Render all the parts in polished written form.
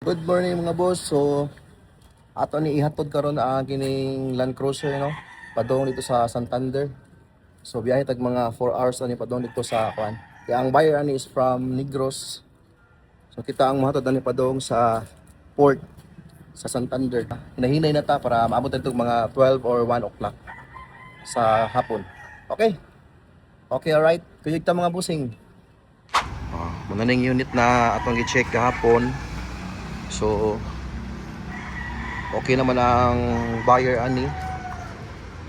Good morning mga boss. So ato ni ihatod karon ang kining Land Cruiser no. Padong dito sa Santander. So biyahe tag mga 4 hours ani padong dito sa kuan. Kaya ang buyer ani is from Negros. So kita ang mahatod ani padong sa port sa Santander. Hinahinay na ta para maabot itong mga 12 or 1 o'clock sa hapon. Okay? Okay, alright. Kuyog ta mga busing. Muna ning unit na atong gi-check kahapon. So okay naman ang buyer ani.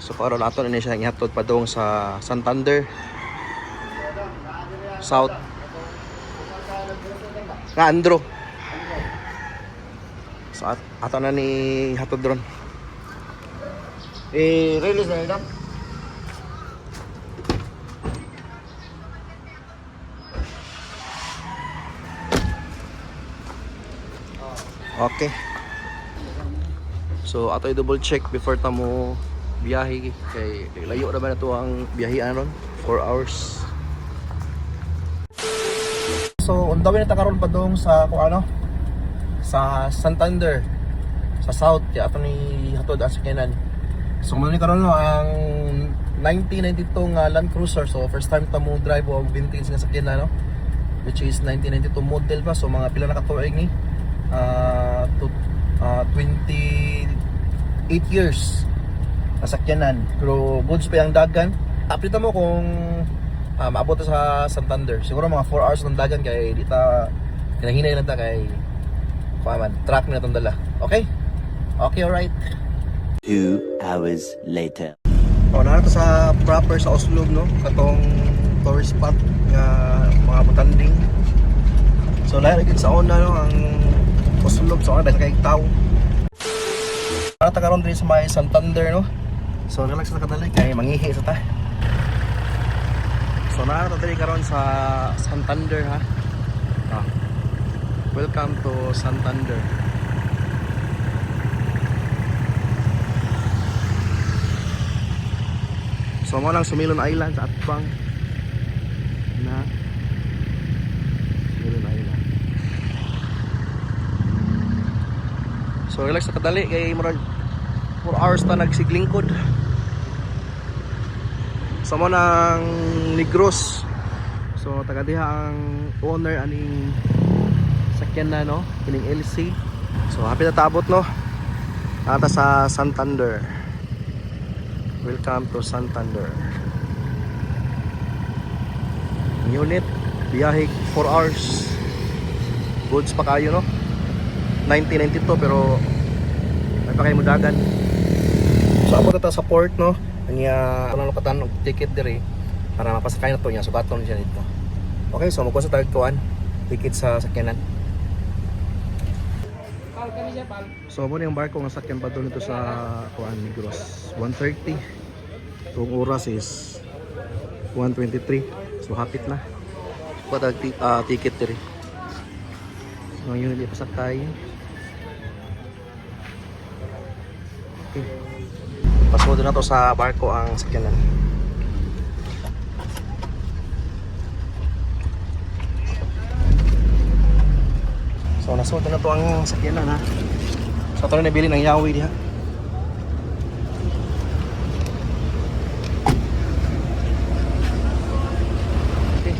So karon ato na siya ihatod padong sa Santander South nga Andro. So ato na ni hatod ron. Release na ito. Okay. So ato i-double check before ta mo biyahe kay layo na ba na to ang biyahean ron 4 hours. So undawin na ta karon padong sa kung ano sa Santander sa South kaya ato ni hatod as kanan. So muna ni karon no ang 1992 nga Land Cruiser. So first time ta mo drive og vintage nga sakyan na no, which is 1992 model pa. So mga pila na katuig ni 28 years nasakyanan, pero goods pa yung dagan. Aprita mo kung maabot sa Santander, siguro mga 4 hours ng dagan kay di ta kinahinay lang ta kay kuaman truck na itong dala. Okay? Okay, alright. 2 hours later. Narito sa proper sa Oslo no, katong tourist spot nga mga butanding. So lahat agad sa una no ang Oslo, so dahil sa kayong tao. Karon din sa may Santander no. So relax sa kadali kay mangihi sa ta. So narito diri karon sa Santander ha. Welcome to Santander. So mo lang Sumilon Island sa Atbang na Sumilon Island. So relax sa kadali kay murag 4 hours ta nagsiglingkod. Sa mo nang Negros. So taga diha ang owner aning sakyan na no, kining LC. So happy na tabot no. Ata sa Santander. Welcome to Santander. Unit biyahe 4 hours. Goods pa kayo no. 1992 pero may pa kayo mudagan. So abot ito sa port no. Kanya ano katan og ticket diri para mapasakay na to niya. Sugaton siya dito. Okay, so magkuha sa tawag kuan ticket sa sakyanan. So mo yung barko nga sakyan pa dito sa kuan Negros 1:30. Tung oras is 1:23. So hapit na. Kuha ticket diri. So yun di pasakay. Okay. Pasod na to sa barko ang sakyanan. So nasod na to ang sakyanan ha. So ito na nabili ng Yawi diha. Okay.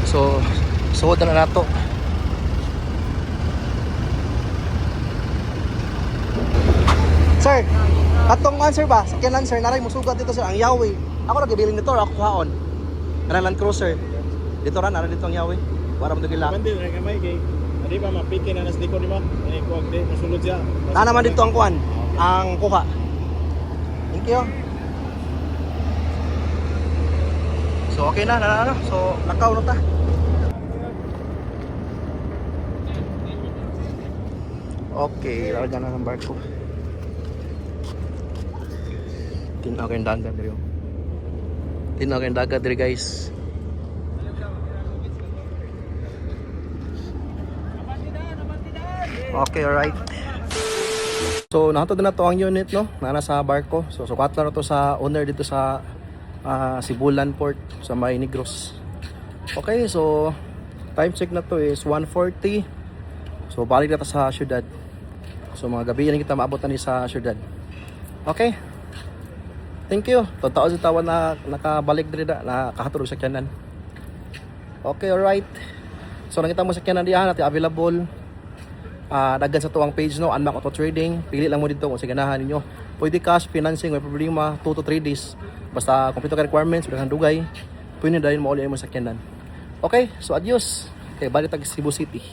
So suod na nato. Sir, atong answer ba? Sakyanan sir, naray musugat dito sir ang Yawi. Ako nagbibiling nito, ako kuhaon. Kanang Land Cruiser. Dito ra nara dito ang Yawi. Para mo dagila. Pandi ra gamay kay adi pa mapiki na nas likod nimo. Ani kuwag di masulod siya. Na naman dito ang kuan, ang kuha. Thank you. So okay na, na. So nakaw na ta. Okay, larga na ng barko. Tinaw kayong dagat diri. Tinaw kayong dagat diri guys. Okay, alright. So nato na to ang unit no, na nasa barko. So sukat na to sa owner dito sa Sibulan Port sa may Negros. Okay, so time check na to is 1:40. So balik na ta sa syudad. So mga gabi yan kita maabot na ni sa syudad. Okay. Thank you. Totoo sa tawa na nakabalik diri na nakahatulog sa kyanan. Okay, alright. So nakita mo sa kyanan diyan natin available. Daghan sa tuwang page no, Unmac Auto Trading. Pili lang mo dito kung sa ganahan ninyo. Pwede cash, financing, may problema, 2 to 3 days. Basta complete ka requirements, wala kang dugay. Pwede na dahil mauli mo sa kyanan. Okay, so adios. Okay, balik tag Cebu City.